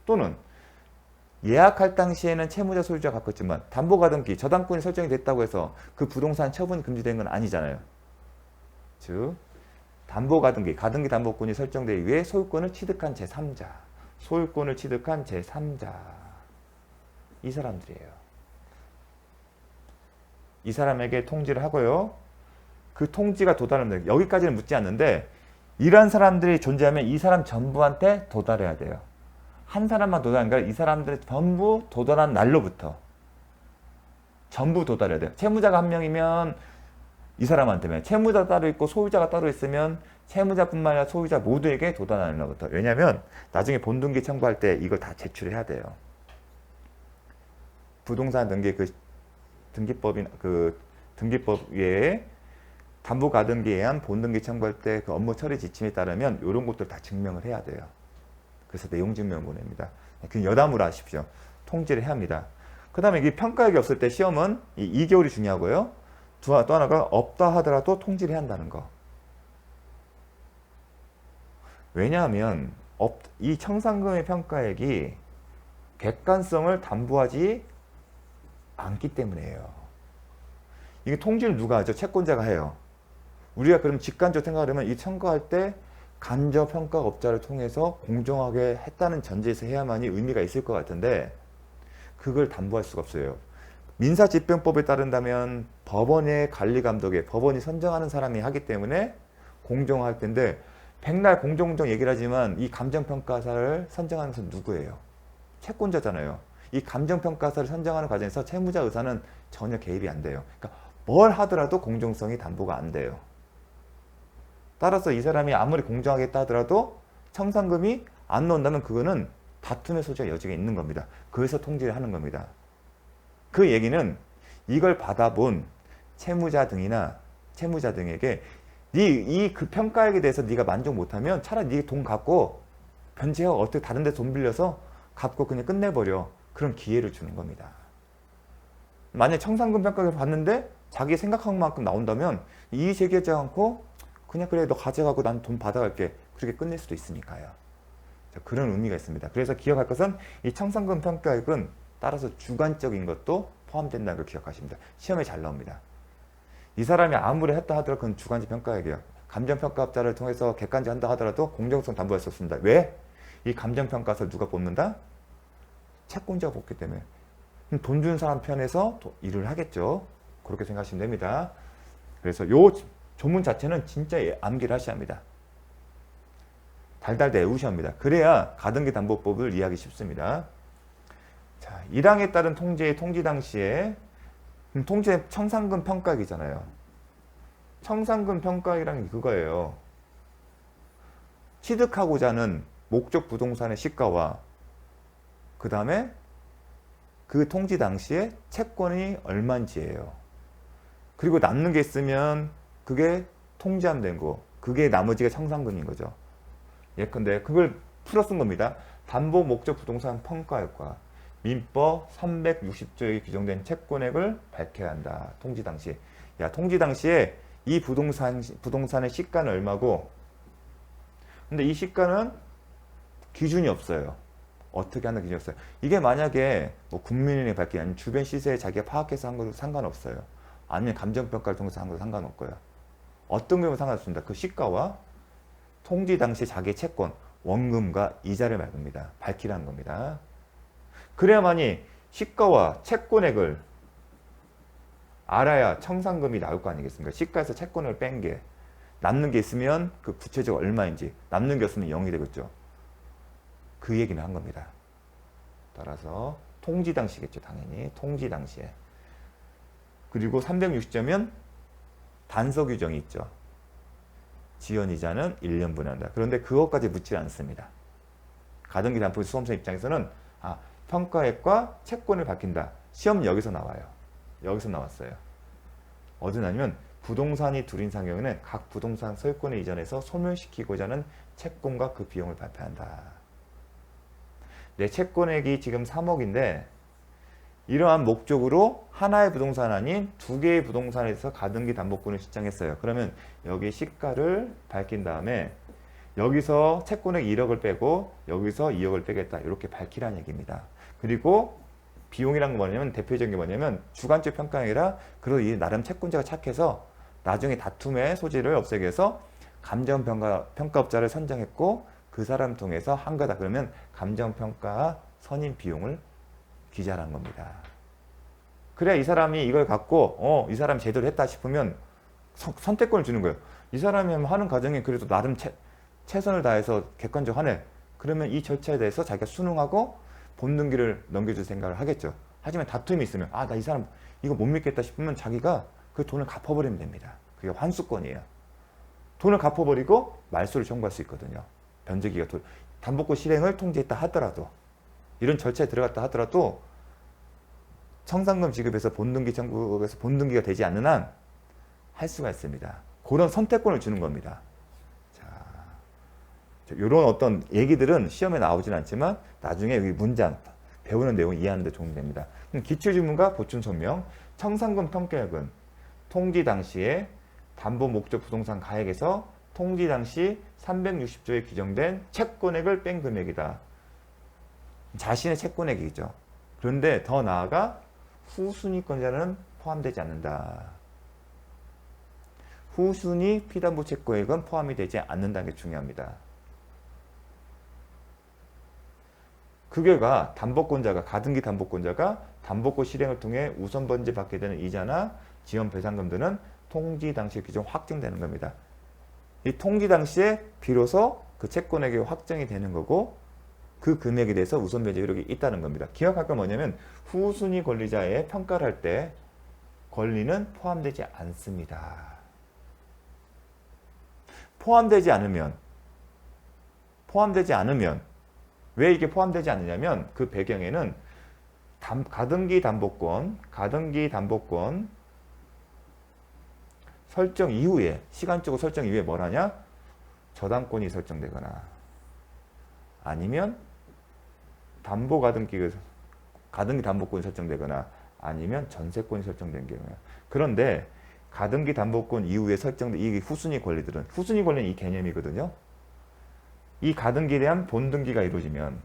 또는 예약할 당시에는 채무자, 소유자가 같겠지만 담보가등기, 저당권이 설정이 됐다고 해서 그 부동산 처분이 금지된 건 아니잖아요. 즉 담보가등기, 가등기 담보권이 설정되기 위해 소유권을 취득한 제3자, 이 사람들이에요. 이 사람에게 통지를 하고요. 그 통지가 도달하면, 여기까지는 묻지 않는데, 이러한 사람들이 존재하면 이 사람 전부한테 도달해야 돼요. 한 사람만 도달하는 게 아니라 이 사람들이 전부 도달한 날로부터 전부 도달해야 돼요. 채무자가 한 명이면 이 사람한테면, 채무자 따로 있고 소유자가 따로 있으면 채무자뿐만 아니라 소유자 모두에게 도달하는 날로부터. 왜냐하면 나중에 본등기 청구할 때 이걸 다 제출해야 돼요. 부동산 등기 등기법 외에 담보가등기에 의한 본등기 청구할 때 그 업무 처리 지침에 따르면 이런 것들 다 증명을 해야 돼요. 그래서 내용 증명 보냅니다. 그 여담으로 하십시오. 통지를 해야 합니다. 그 다음에 이 평가액이 없을 때 시험은 이 2개월이 중요하고요. 또 하나가 없다 하더라도 통지를 해야 한다는 거. 왜냐하면 이 청산금의 평가액이 객관성을 담보하지 않기 때문이에요. 이게 통지를 누가 하죠? 채권자가 해요. 우리가 그럼 직관적으로 생각하려면 이 청구할 때 간접평가업자를 통해서 공정하게 했다는 전제에서 해야만이 의미가 있을 것 같은데 그걸 담보할 수가 없어요. 민사집행법에 따른다면 법원의 관리감독에 법원이 선정하는 사람이 하기 때문에 공정할 텐데 백날 공정공정 얘기를 하지만 이 감정평가사를 선정하는 것은 누구예요? 채권자잖아요. 이 감정평가사를 선정하는 과정에서 채무자 의사는 전혀 개입이 안 돼요. 그러니까 뭘 하더라도 공정성이 담보가 안 돼요. 따라서 이 사람이 아무리 공정하게 했다 하더라도 청산금이 안 나온다면 그거는 다툼의 소지가 여지가 있는 겁니다. 그래서 통지를 하는 겁니다. 그 얘기는 이걸 받아본 채무자 등에게 이 그 평가액에 대해서 네가 만족 못하면 차라리 네 돈 갖고 변제하고 어떻게 다른 데 돈 빌려서 갚고 그냥 끝내버려. 그런 기회를 주는 겁니다. 만약에 청산금 평가액을 받는데 자기 생각한 만큼 나온다면 이의 제기하지 않고 그냥 그래 너 가져가고 난 돈 받아갈게. 그렇게 끝낼 수도 있으니까요. 그런 의미가 있습니다. 그래서 기억할 것은 이 청산금 평가액은 따라서 주관적인 것도 포함된다는 걸 기억하십니다. 시험에 잘 나옵니다. 이 사람이 아무리 했다 하더라도 그건 주관적 평가액이에요. 감정평가업자를 통해서 객관적 한다 하더라도 공정성 담보할 수 없습니다. 왜? 이 감정평가서를 누가 뽑는다? 채권자가 뽑기 때문에. 돈 주는 사람 편에서 일을 하겠죠. 그렇게 생각하시면 됩니다. 그래서 요 조문 자체는 진짜 암기를 하셔야 합니다. 달달 외우셔야 합니다. 그래야 가등기 담보법을 이해하기 쉽습니다. 자, 1항에 따른 통지의 통지 당시에 통지의 청산금 평가액이잖아요. 청산금 평가액이라는 게 그거예요. 취득하고자 하는 목적 부동산의 시가와 그 다음에 그 통지 당시에 채권이 얼마인지예요. 그리고 남는 게 있으면 그게 통지하면 된 거. 그게 나머지가 청산금인 거죠. 예컨대 그걸 풀어 쓴 겁니다. 담보 목적 부동산 평가액과 민법 360조에 규정된 채권액을 밝혀야 한다. 통지 당시. 야, 통지 당시에 이 부동산의 시가는 얼마고, 근데 이 시가는 기준이 없어요. 어떻게 하는 기준이 없어요. 이게 만약에 뭐 국민은행이 밝힌 아니면 주변 시세에 자기가 파악해서 한 것도 상관없어요. 아니면 감정평가를 통해서 한 것도 상관없고요. 어떤 경우는 상관없습니다. 그 시가와 통지 당시 자기의 채권, 원금과 이자를 말합니다. 밝히라는 겁니다. 그래야만이 시가와 채권액을 알아야 청산금이 나올 거 아니겠습니까? 시가에서 채권을 뺀 게 남는 게 있으면 그 구체적으로 얼마인지, 남는 게 없으면 0이 되겠죠. 그 얘기는 한 겁니다. 따라서 통지 당시겠죠. 당연히 통지 당시에. 그리고 360조면 단서 규정이 있죠. 지연이자는 1년 분한다. 그런데 그것까지 묻지 않습니다. 가등기 담보 수험생 입장에서는 평가액과 채권을 밝힌다. 시험 여기서 나와요. 여기서 나왔어요. 어디 나냐면 부동산이 둘인 상경에는 각 부동산 소유권을 이전해서 소멸시키고자 하는 채권과 그 비용을 발표한다. 내 채권액이 지금 3억인데 이러한 목적으로 하나의 부동산 아닌 두 개의 부동산에서 가등기 담보권을 신청했어요. 그러면 여기 시가를 밝힌 다음에 여기서 채권액 1억을 빼고 여기서 2억을 빼겠다. 이렇게 밝히라는 얘기입니다. 그리고 비용이란 건 뭐냐면 대표적인 게 뭐냐면 주관적 평가액이라 그래도 이 나름 채권자가 착해서 나중에 다툼의 소지를 없애기 위해서 감정평가업자를 선정했고 그 사람 통해서 한 거다. 그러면 감정평가 선임 비용을 기재하라는 겁니다. 그래야 이 사람이 이걸 갖고 이 사람이 제대로 했다 싶으면 선택권을 주는 거예요. 이 사람이 하는 과정에 그래도 나름 최선을 다해서 객관적으로 하네. 그러면 이 절차에 대해서 자기가 순응하고 본등기를 넘겨줄 생각을 하겠죠. 하지만 다툼이 있으면 나 이 사람 이거 못 믿겠다 싶으면 자기가 그 돈을 갚아버리면 됩니다. 그게 환수권이에요. 돈을 갚아버리고 말소를 청구할 수 있거든요. 변제기가 담보권 실행을 통지했다 하더라도 이런 절차에 들어갔다 하더라도 청산금 지급에서 본등기 청구에서 본등기가 되지 않는 한 할 수가 있습니다. 그런 선택권을 주는 겁니다. 자, 이런 어떤 얘기들은 시험에 나오진 않지만 나중에 여기 문장 배우는 내용 이해하는 데 도움이 됩니다. 기출지문과 보충 설명. 청산금 평가액은 통지 당시에 담보 목적 부동산 가액에서 통지 당시 360조에 규정된 채권액을 뺀 금액이다. 자신의 채권액이죠. 그런데 더 나아가 후순위권자는 포함되지 않는다. 후순위 피담보 채권액은 포함이 되지 않는다는 게 중요합니다. 그 결과 담보권자가 가등기 담보권자가 담보권 실행을 통해 우선 번지 받게 되는 이자나 지원 배상금 등은 통지 당시 규정 확정되는 겁니다. 이 통지 당시에 비로소 그 채권액이 확정이 되는 거고 그 금액에 대해서 우선 변제 효력이 있다는 겁니다. 기억할 건 뭐냐면 후순위 권리자의 평가를 할 때 권리는 포함되지 않습니다. 포함되지 않으면 왜 이게 포함되지 않느냐면 그 배경에는 가등기 담보권 설정 이후에 시간적으로 설정 이후에 뭘 하냐? 저당권이 설정되거나 아니면 가등기 담보권이 설정되거나 아니면 전세권이 설정된 경우야. 그런데 가등기 담보권 이후에 설정된 이 후순위 권리들은 후순위 권리는 이 개념이거든요. 이 가등기에 대한 본등기가 이루어지면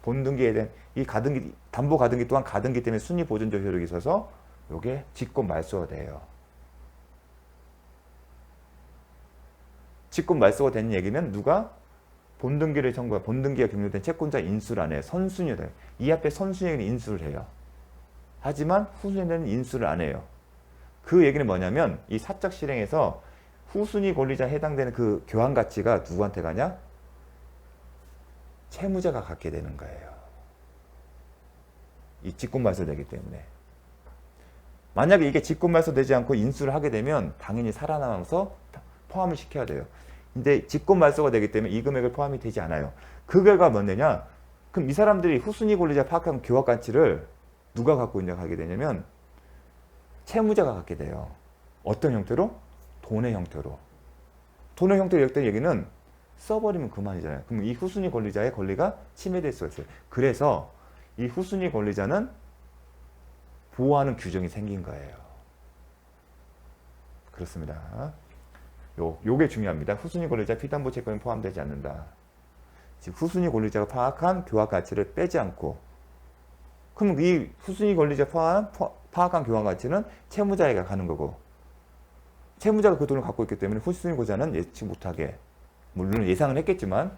본등기에 대한 이 담보 가등기 또한 가등기 때문에 순위 보존적 효력이 있어서 이게 직권 말소가 돼요. 직권 말소가 된 얘기는 누가 본등기를 청구한 본등기가 경료된 채권자 인수란에 선순위를 해요. 이 앞에 선순위는 인수를 해요. 하지만 후순위는 인수를 안 해요. 그 얘기는 뭐냐면 이 사적 실행에서 후순위 권리자에 해당되는 그 교환 가치가 누구한테 가냐? 채무자가 갖게 되는 거예요. 이 직권 말소되기 때문에. 만약에 이게 직권 말소되지 않고 인수를 하게 되면 당연히 살아남아서 포함을 시켜야 돼요. 근데 직권 말소가 되기 때문에 이 금액을 포함이 되지 않아요. 그 결과가 뭐냐? 그럼 이 사람들이 후순위 권리자 파악한 교환 가치를 누가 갖고 있냐 하게 되냐면 채무자가 갖게 돼요. 어떤 형태로? 돈의 형태로. 돈의 형태로 이랬던 얘기는 써버리면 그만이잖아요. 그럼 이 후순위 권리자의 권리가 침해될 수가 있어요. 그래서 이 후순위 권리자는 보호하는 규정이 생긴 거예요. 그렇습니다. 요게 중요합니다. 후순위 권리자 피담보 채권이 포함되지 않는다. 즉 후순위 권리자가 파악한 교환 가치를 빼지 않고 그럼 이 후순위 권리자 파악한 교환 가치는 채무자에게 가는 거고 채무자가 그 돈을 갖고 있기 때문에 후순위 권리자는 예측 못하게 물론 예상은 했겠지만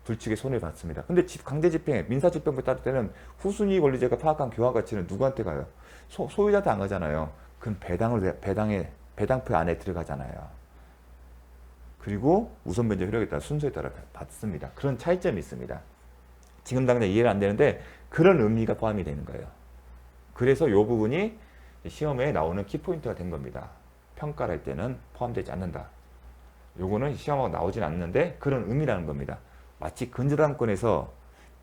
불측의 손해를 받습니다. 근데 강제집행, 민사집행법에 따를 때는 후순위 권리자가 파악한 교환 가치는 누구한테 가요? 소유자한테 안 가잖아요. 그럼 배당표 안에 들어가잖아요. 그리고 우선 변제 효력에 따라 순서에 따라 받습니다. 그런 차이점이 있습니다. 지금 당장 이해가 안 되는데 그런 의미가 포함이 되는 거예요. 그래서 이 부분이 시험에 나오는 키포인트가 된 겁니다. 평가를 할 때는 포함되지 않는다. 요거는 시험하고 나오진 않는데 그런 의미라는 겁니다. 마치 근저당권에서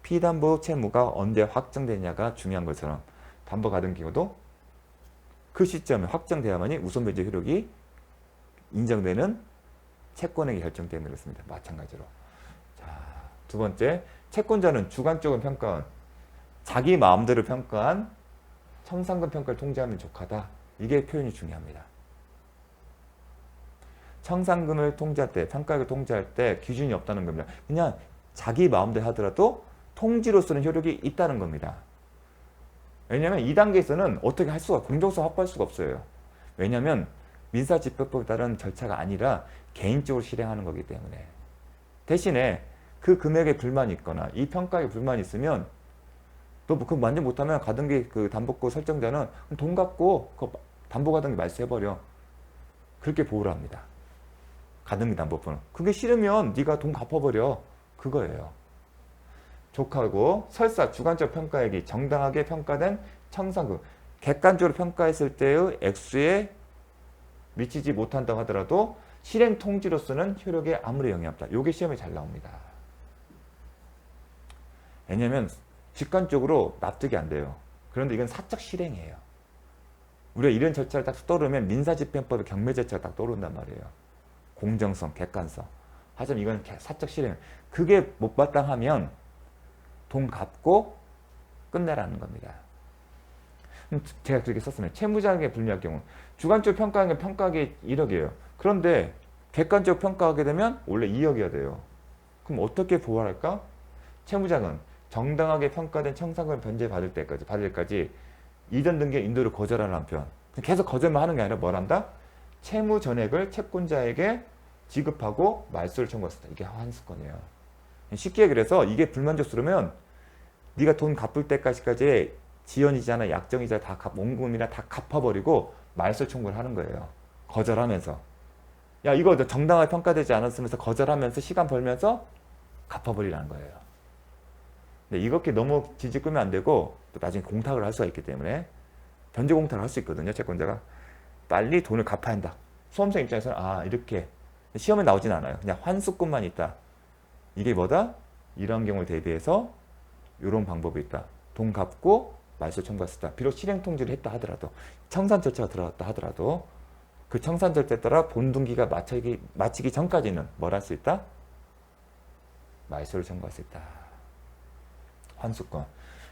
피담보 채무가 언제 확정되냐가 중요한 것처럼 담보 가등기도 그 시점에 확정돼야만이 우선 변제 효력이 인정되는 채권액이 결정되면 그렇습니다. 마찬가지로. 자, 두 번째, 채권자는 주관적인 평가원, 자기 마음대로 평가한 청산금 평가를 통지하면 족하다. 이게 표현이 중요합니다. 청산금을 통지할 때, 평가액을 통지할 때 기준이 없다는 겁니다. 그냥 자기 마음대로 하더라도 통지로서는 효력이 있다는 겁니다. 왜냐하면 이 단계에서는 어떻게 할 수가, 공정성 확보할 수가 없어요. 왜냐하면 민사집행법에 따른 절차가 아니라 개인적으로 실행하는 거기 때문에. 대신에 그 금액에 불만이 있거나 이 평가에 불만이 있으면 또 그거 만족 못하면 가등기 그 담보권 설정자는 돈 갖고 그 담보 가등기 말소해버려. 그렇게 보호를 합니다. 가등기 담보권은. 그게 싫으면 네가 돈 갚아버려. 그거예요. 족하고 설사 주관적 평가액이 정당하게 평가된 청산금, 객관적으로 평가했을 때의 액수에 미치지 못한다고 하더라도 실행 통지로서는 효력에 아무리 영향이 없다. 이게 시험에 잘 나옵니다. 왜냐하면 직관적으로 납득이 안 돼요. 그런데 이건 사적 실행이에요. 우리가 이런 절차를 딱 떠오르면 민사집행법의 경매 절차가 딱 떠오른단 말이에요. 공정성, 객관성. 하지만 이건 사적 실행. 그게 못마땅하면 돈 갚고 끝내라는 겁니다. 제가 그렇게 썼으면 채무자에게 불리할 경우 주관적 평가액은 평가액이 1억이에요. 그런데 객관적으로 평가하게 되면 원래 2억이어야 돼요. 그럼 어떻게 보완할까? 채무자는 정당하게 평가된 청산금 변제 받을 때까지 이전 등기의 인도를 거절하는 한편 계속 거절만 하는 게 아니라 뭘 한다? 채무 전액을 채권자에게 지급하고 말소를 청구했다. 이게 환수권이에요. 쉽게 그래서 이게 불만족스러우면 네가 돈 갚을 때까지 지연이자나 약정이자 다 원금이나 다 갚아버리고 말소 청구를 하는 거예요. 거절하면서. 야 이거 정당하게 평가되지 않았으면서 거절하면서 시간 벌면서 갚아버리라는 거예요. 근데 이렇게 너무 질질 끄면 안 되고 또 나중에 공탁을 할 수가 있기 때문에 변제 공탁을 할 수 있거든요. 채권자가. 빨리 돈을 갚아야 한다. 수험생 입장에서는 아 이렇게 시험에 나오진 않아요. 그냥 환수권만 있다. 이게 뭐다? 이런 경우를 대비해서 이런 방법이 있다. 돈 갚고 말소 청구했다. 비록 실행 통지를 했다 하더라도 청산 절차가 들어갔다 하더라도 그 청산 절차에 따라 본등기가 마치기 전까지는 뭘 할 수 있다? 말소를 청구할 수 있다. 환수권.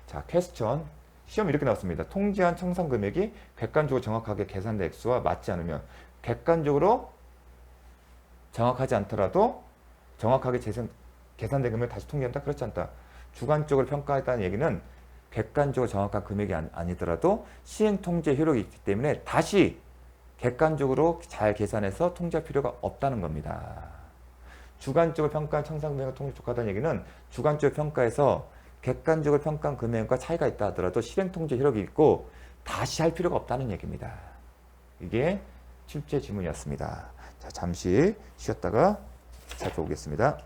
자, 퀘스천. 시험 이렇게 나왔습니다. 통지한 청산 금액이 객관적으로 정확하게 계산된 액수와 맞지 않으면 객관적으로 정확하지 않더라도 정확하게 계산된 금액을 다시 통지한다? 그렇지 않다. 주관적으로 평가했다는 얘기는 객관적으로 정확한 금액이 아니더라도 시행 통제 효력이 있기 때문에 다시 객관적으로 잘 계산해서 통지할 필요가 없다는 겁니다. 주관적으로 평가한 청산 금액과 통지 족하다는 얘기는 주관적으로 평가해서 객관적으로 평가한 금액과 차이가 있다 하더라도 실행 통제 효력이 있고 다시 할 필요가 없다는 얘기입니다. 이게 출제 지문이었습니다. 자, 잠시 쉬었다가 살펴보겠습니다.